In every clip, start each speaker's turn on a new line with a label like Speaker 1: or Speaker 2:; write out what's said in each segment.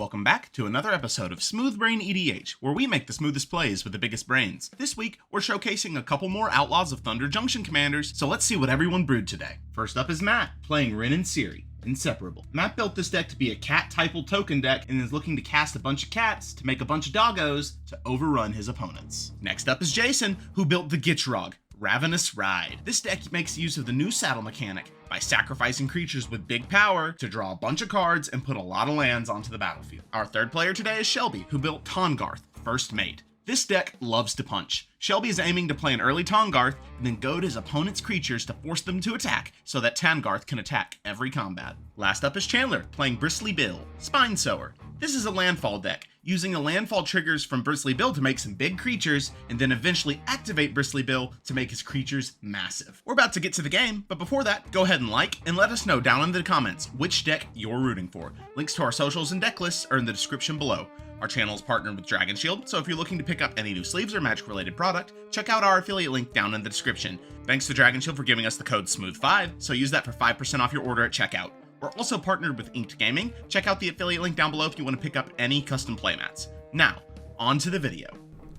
Speaker 1: Welcome back to another episode of SmoothBrainEDH, where we make the smoothest plays with the biggest brains. This week, we're showcasing a couple more Outlaws of Thunder Junction commanders, so let's see what everyone brewed today. First up is Matt, playing Rin and Seri. Inseparable. Matt built this deck to be a cat-typal token deck and is looking to cast a bunch of cats to make a bunch of doggos to overrun his opponents. Next up is Jason, who built the Gitrog, Ravenous Ride. This deck makes use of the new saddle mechanic by sacrificing creatures with big power to draw a bunch of cards and put a lot of lands onto the battlefield. Our third player today is Shelby, who built Tahngarth, First Mate. This deck loves to punch. Shelby is aiming to play an early Tahngarth and then goad his opponent's creatures to force them to attack so that Tahngarth can attack every combat. Last up is Chandler, playing Bristly Bill, Spine Sower. This is a landfall deck, using the landfall triggers from Bristly Bill to make some big creatures, and then eventually activate Bristly Bill to make his creatures massive. We're about to get to the game, but before that, go ahead and like, and let us know down in the comments which deck you're rooting for. Links to our socials and deck lists are in the description below. Our channel is partnered with Dragon Shield, so if you're looking to pick up any new sleeves or Magic-related product, check out our affiliate link down in the description. Thanks to Dragon Shield for giving us the code SMOOTH5, so use that for 5% off your order at checkout. We're also partnered with Inked Gaming. Check out the affiliate link down below if you want to pick up any custom playmats. Now, on to the video.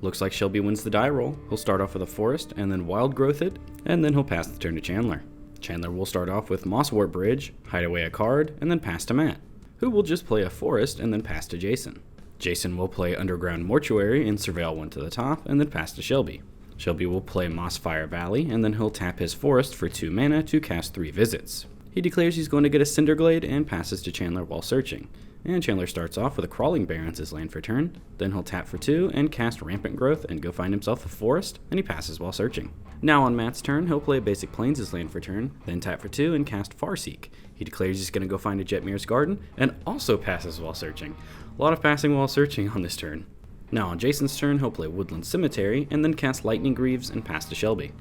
Speaker 2: Looks like Shelby wins the die roll. He'll start off with a forest and then wild growth it, and then he'll pass the turn to Chandler. Chandler will start off with Mosswort Bridge, hide away a card, and then pass to Matt, who will just play a forest and then pass to Jason. Jason will play Underground Mortuary and surveil one to the top, and then pass to Shelby. Shelby will play Mossfire Valley, and then he'll tap his forest for 2 mana to cast 3 visits. He declares he's going to get a Cinderglade and passes to Chandler while searching. And Chandler starts off with a Crawling Barrens as land for turn, then he'll tap for 2 and cast Rampant Growth and go find himself a forest, and he passes while searching. Now on Matt's turn, he'll play Basic Plains as land for turn, then tap for 2 and cast Farseek. He declares he's going to go find a Jetmir's Garden, and also passes while searching. A lot of passing while searching on this turn. Now on Jason's turn, he'll play Woodland Cemetery, and then cast Lightning Greaves and pass to Shelby,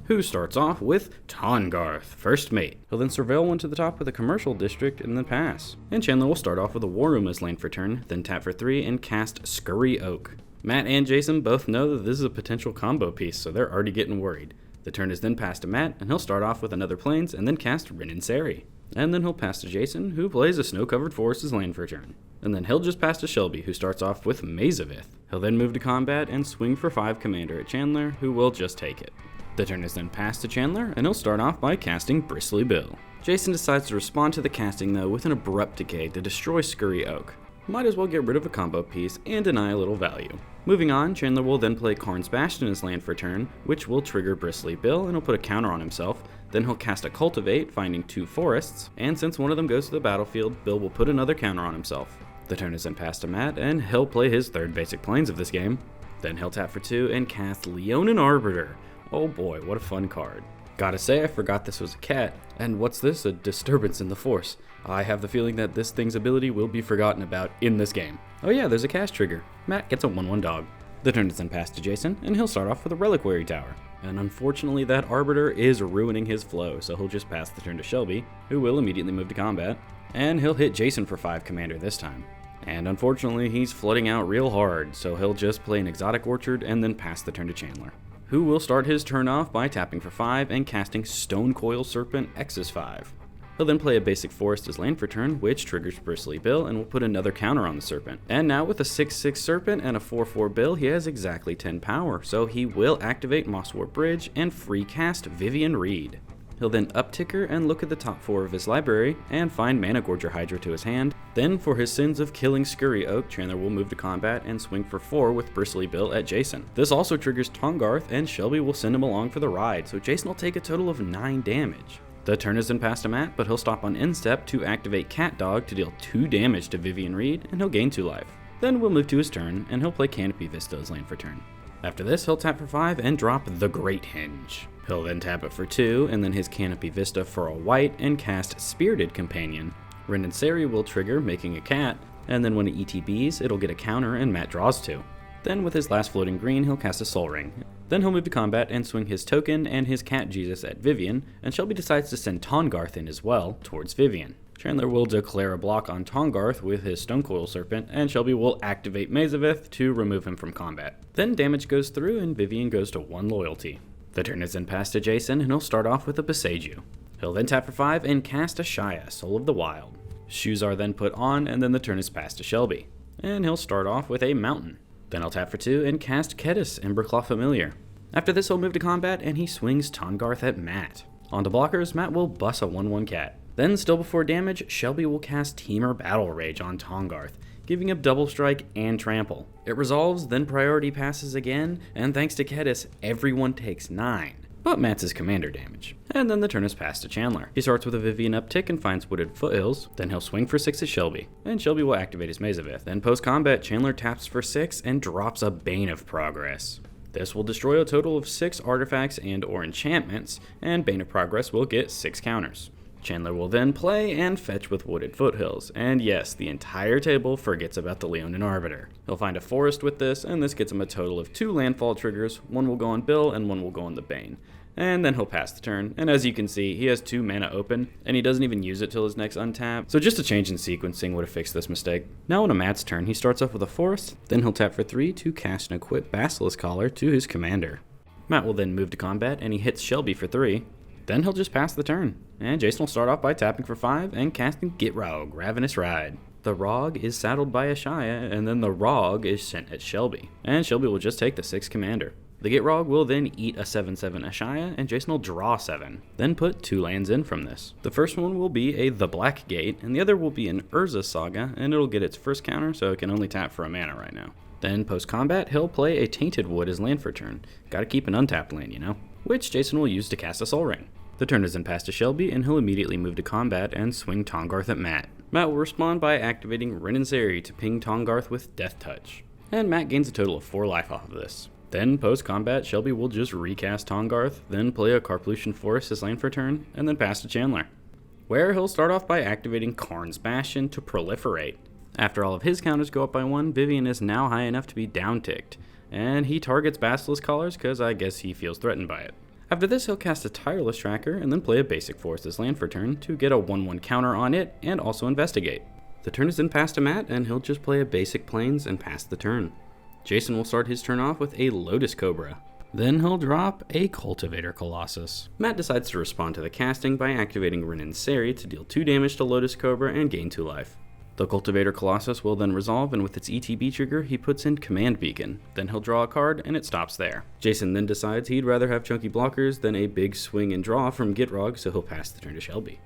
Speaker 2: who starts off with Tahngarth, First Mate. He'll then surveil one to the top with a Commercial District and then pass. And Chandler will start off with a War Room as land for turn, then tap for 3 and cast Scurry Oak. Matt and Jason both know that this is a potential combo piece, so they're already getting worried. The turn is then passed to Matt, and he'll start off with another Plains and then cast Rin and Seri. And then he'll pass to Jason, who plays a Snow-Covered Forest as land for turn. And then he'll just pass to Shelby, who starts off with Mazavith. He'll then move to combat and swing for 5 commander at Chandler, who will just take it. The turn is then passed to Chandler, and he'll start off by casting Bristly Bill. Jason decides to respond to the casting though with an Abrupt Decay to destroy Scurry Oak. Might as well get rid of a combo piece and deny a little value. Moving on, Chandler will then play Karn's Bastion as land for turn, which will trigger Bristly Bill and he'll put a counter on himself. Then he'll cast a Cultivate, finding 2 forests, and since one of them goes to the battlefield, Bill will put another counter on himself. The turn is then passed to Matt, and he'll play his 3rd Basic Plains of this game. Then he'll tap for 2 and cast Leonin Arbiter. Oh boy, what a fun card. Gotta say, I forgot this was a cat. And what's this? A disturbance in the force. I have the feeling that this thing's ability will be forgotten about in this game. Oh yeah, there's a cast trigger. Matt gets a 1/1 dog. The turn is then passed to Jason, and he'll start off with a Reliquary Tower. And unfortunately, that Arbiter is ruining his flow, so he'll just pass the turn to Shelby, who will immediately move to combat. And he'll hit Jason for 5 commander this time. And unfortunately, he's flooding out real hard, so he'll just play an Exotic Orchard and then pass the turn to Chandler, who will start his turn off by tapping for 5 and casting Stonecoil Serpent X's 5. He'll then play a basic forest as land for turn, which triggers Bristly Bill and will put another counter on the Serpent. And now with a 6/6 Serpent and a 4/4 Bill, he has exactly 10 power, so he will activate Mosswort Bridge and free cast Vivian Reed. He'll then upticker and look at the top 4 of his library and find Mana Gorger Hydra to his hand. Then for his sins of killing Scurry Oak, Chandler will move to combat and swing for 4 with Bristly Bill at Jason. This also triggers Tahngarth, and Shelby will send him along for the ride, so Jason will take a total of 9 damage. The turn is then passed to Matt, but he'll stop on end step to activate Cat Dog to deal 2 damage to Vivian Reed, and he'll gain 2 life. Then we'll move to his turn, and he'll play Canopy Vista as land for turn. After this, he'll tap for 5 and drop the Great Henge. He'll then tap it for 2, and then his Canopy Vista for a white, and cast Spirited Companion. Rin and Seri will trigger, making a cat, and then when it ETBs, it'll get a counter and Matt draws 2. Then with his last floating green, he'll cast a Sol Ring. Then he'll move to combat and swing his token and his Cat Jesus at Vivian, and Shelby decides to send Tahngarth in as well, towards Vivian. Chandler will declare a block on Tahngarth with his Stonecoil Serpent, and Shelby will activate Mazavith to remove him from combat. Then damage goes through and Vivian goes to 1 loyalty. The turn is then passed to Jason, and he'll start off with a Boseiju. He'll then tap for 5 and cast a Shaya, Soul of the Wild. Shoes are then put on, and then the turn is passed to Shelby. and he'll start off with a mountain. Then he'll tap for 2 and cast Kedis, Emberclaw Familiar. After this he'll move to combat and he swings Tahngarth at Matt. On to blockers, Matt will bust a 1/1 cat. Then still before damage, Shelby will cast Teamer Battle Rage on Tahngarth, giving up double strike and trample. It resolves, then priority passes again, and thanks to Kedis, everyone takes 9. But Matt's his commander damage. And then the turn is passed to Chandler. He starts with a Vivian uptick and finds Wooded Foothills, then he'll swing for 6 at Shelby, and Shelby will activate his Mazavith. Then post-combat, Chandler taps for 6 and drops a Bane of Progress. This will destroy a total of 6 artifacts and or enchantments, and Bane of Progress will get 6 counters. Chandler will then play and fetch with Wooded Foothills, and yes, the entire table forgets about the Leonin Arbiter. He'll find a forest with this, and this gets him a total of 2 landfall triggers, one will go on Bill and one will go on the Bane. And then he'll pass the turn, and as you can see, he has 2 mana open, and he doesn't even use it till his next untap, so just a change in sequencing would have fixed this mistake. Now on a Matt's turn, he starts off with a forest, then he'll tap for 3 to cast and equip Basilisk Collar to his commander. Matt will then move to combat, and he hits Shelby for 3. Then he'll just pass the turn, and Jason will start off by tapping for 5 and casting Gitrog, Ravenous Ride. The Rog is saddled by Ashaya, and then the Rog is sent at Shelby, and Shelby will just take the 6 commander. The Gitrog will then eat a 7/7 Ashaya, and Jason will draw 7, then put 2 lands in from this. The first one will be a The Black Gate, and the other will be an Urza Saga, and it'll get its first counter, so it can only tap for a mana right now. Then post-combat, he'll play a Tainted Wood as land for turn. Gotta keep an untapped land, you know? Which Jason will use to cast a Soul Ring. The turn is then passed to Shelby, and he'll immediately move to combat and swing Tahngarth at Matt. Matt will respond by activating Rin and Seri to ping Tahngarth with Death Touch. And Matt gains a total of 4 life off of this. Then post-combat, Shelby will just recast Tahngarth, then play a Carplution Forest as land for turn, and then pass to Chandler, where he'll start off by activating Karn's Bastion to proliferate. After all of his counters go up by 1, Vivian is now high enough to be down-ticked, and he targets Basilisk Collars because I guess he feels threatened by it. After this, he'll cast a Tireless Tracker and then play a basic Forest as land for turn to get a 1/1 counter on it and also investigate. The turn is then passed to Matt, and he'll just play a basic Plains and pass the turn. Jason will start his turn off with a Lotus Cobra. Then he'll drop a Cultivator Colossus. Matt decides to respond to the casting by activating Rin and Seri to deal 2 damage to Lotus Cobra and gain 2 life. The Cultivator Colossus will then resolve, and with its ETB trigger, he puts in Command Beacon. Then he'll draw a card, and it stops there. Jason then decides he'd rather have chunky blockers than a big swing and draw from Gitrog, so he'll pass the turn to Shelby,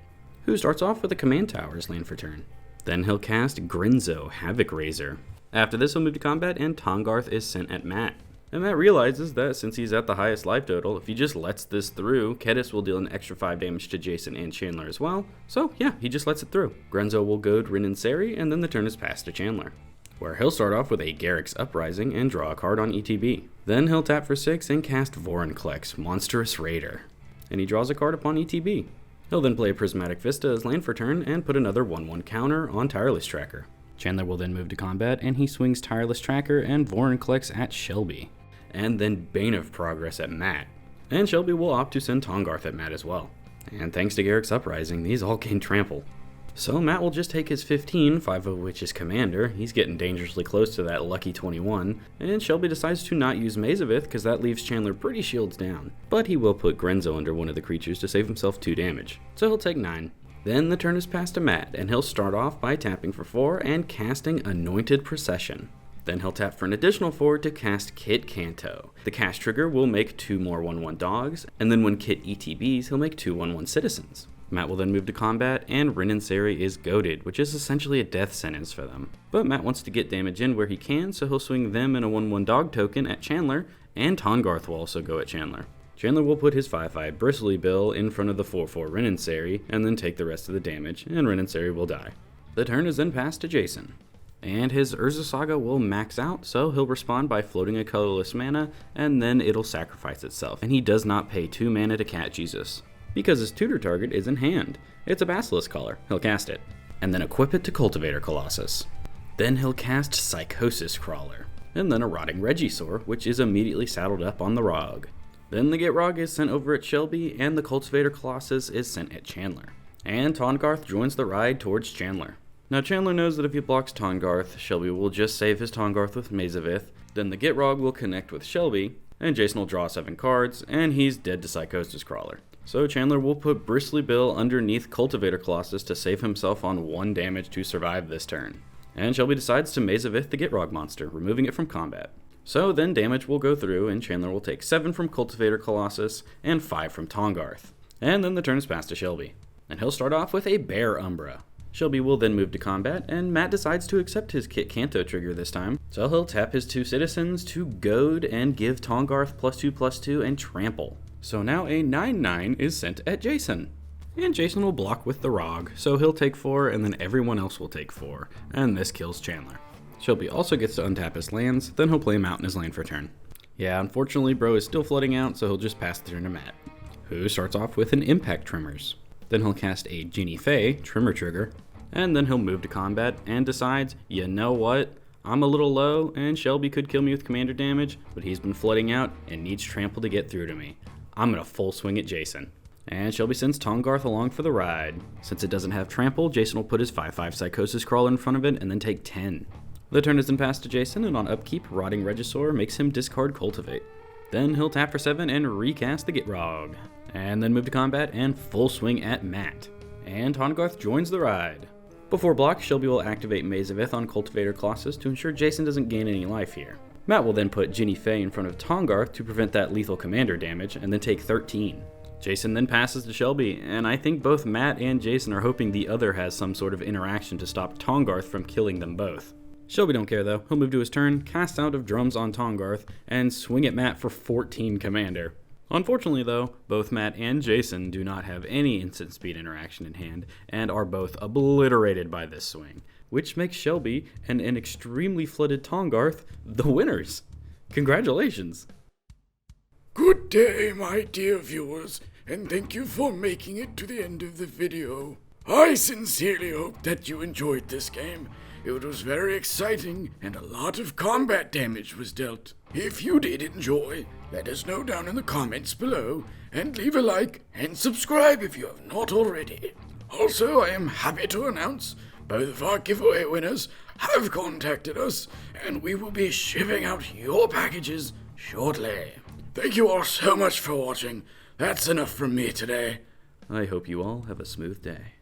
Speaker 2: who starts off with a Command Tower as land for turn. Then he'll cast Grinzo, Havoc Razor. After this, he'll move to combat, and Tahngarth is sent at Matt. And Matt realizes that since he's at the highest life total, if he just lets this through, Kedis will deal an extra 5 damage to Jason and Chandler as well. So yeah, he just lets it through. Grenzo will goad Rin and Seri, and then the turn is passed to Chandler, where he'll start off with a Garruk's Uprising and draw a card on ETB. Then he'll tap for 6 and cast Vorinclex, Monstrous Raider, and he draws a card upon ETB. He'll then play a Prismatic Vista as land for turn and put another 1/1 counter on Tireless Tracker. Chandler will then move to combat, and he swings Tireless Tracker and Vorinclex at Shelby, and then Bane of Progress at Matt. And Shelby will opt to send Tahngarth at Matt as well. And thanks to Garruk's Uprising, these all gain trample. So Matt will just take his 15, 5 of which is Commander. He's getting dangerously close to that lucky 21. And Shelby decides to not use Mazavith because that leaves Chandler pretty shields down. But he will put Grenzo under one of the creatures to save himself 2 damage. So he'll take 9. Then the turn is passed to Matt, and he'll start off by tapping for 4 and casting Anointed Procession. Then he'll tap for an additional 4 to cast Kit Kanto. The cast trigger will make 2 more 1/1 dogs, and then when Kit ETBs, he'll make 2 1/1 citizens. Matt will then move to combat, and Rin and Seri is goaded, which is essentially a death sentence for them. But Matt wants to get damage in where he can, so he'll swing them in a 1/1 dog token at Chandler, and Tahngarth will also go at Chandler. Chandler will put his 5/5 Bristly Bill in front of the 4/4 Rin and Seri, and then take the rest of the damage, and Rin and Seri will die. The turn is then passed to Jason, and his Urza Saga will max out, so he'll respond by floating a colorless mana, and then it'll sacrifice itself, and he does not pay 2 mana to Cat Jesus, because his tutor target is in hand. It's a Basilisk Collar. He'll cast it, and then equip it to Cultivator Colossus. Then he'll cast Psychosis Crawler, and then a Rotting Regisaur, which is immediately saddled up on the Rog. Then the Gitrog is sent over at Shelby, and the Cultivator Colossus is sent at Chandler. And Tahngarth joins the ride towards Chandler. Now Chandler knows that if he blocks Tahngarth, Shelby will just save his Tahngarth with Mazavith, then the Gitrog will connect with Shelby, and Jason will draw 7 cards, and he's dead to Psychosis Crawler. So Chandler will put Bristly Bill underneath Cultivator Colossus to save himself on 1 damage to survive this turn. And Shelby decides to Maze of Ith the Gitrog monster, removing it from combat. So then damage will go through, and Chandler will take 7 from Cultivator Colossus and 5 from Tahngarth. And then the turn is passed to Shelby. And he'll start off with a Bear Umbra. Shelby will then move to combat, and Matt decides to accept his Kit Kanto trigger this time. So he'll tap his 2 citizens to goad and give Tahngarth +2/+2 and trample. So now a 9/9 is sent at Jason. And Jason will block with the Rog, so he'll take 4 and then everyone else will take 4. And this kills Chandler. Shelby also gets to untap his lands, then he'll play him out in his lane for turn. Yeah, unfortunately bro is still flooding out, so he'll just pass the turn to Matt, who starts off with an Impact Tremors. Then he'll cast a Genie Fey, Trimmer Trigger, and then he'll move to combat and decides, you know what, I'm a little low and Shelby could kill me with commander damage, but he's been flooding out and needs trample to get through to me. I'm gonna full swing at Jason. And Shelby sends Tahngarth along for the ride. Since it doesn't have trample, Jason will put his 5/5 Psychosis Crawler in front of it and then take 10. The turn is then passed to Jason, and on upkeep, Rotting Regisaur makes him discard Cultivate. Then he'll tap for 7 and recast the Gitrog. And then move to combat and full swing at Matt. And Tahngarth joins the ride. Before block, Shelby will activate Maze of Ith on Cultivator Colossus to ensure Jason doesn't gain any life here. Matt will then put Genie Fey in front of Tahngarth to prevent that lethal commander damage and then take 13. Jason then passes to Shelby, and I think both Matt and Jason are hoping the other has some sort of interaction to stop Tahngarth from killing them both. Shelby don't care though. He'll move to his turn, cast Out of Drums on Tahngarth, and swing at Matt for 14 commander. Unfortunately though, both Matt and Jason do not have any instant speed interaction in hand, and are both obliterated by this swing, which makes Shelby and an extremely flooded Tahngarth the winners. Congratulations!
Speaker 3: Good day, my dear viewers, and thank you for making it to the end of the video. I sincerely hope that you enjoyed this game. It was very exciting, and a lot of combat damage was dealt. If you did enjoy, let us know down in the comments below, and leave a like and subscribe if you have not already. Also, I am happy to announce both of our giveaway winners have contacted us, and we will be shipping out your packages shortly. Thank you all so much for watching. That's enough from me today.
Speaker 2: I hope you all have a smooth day.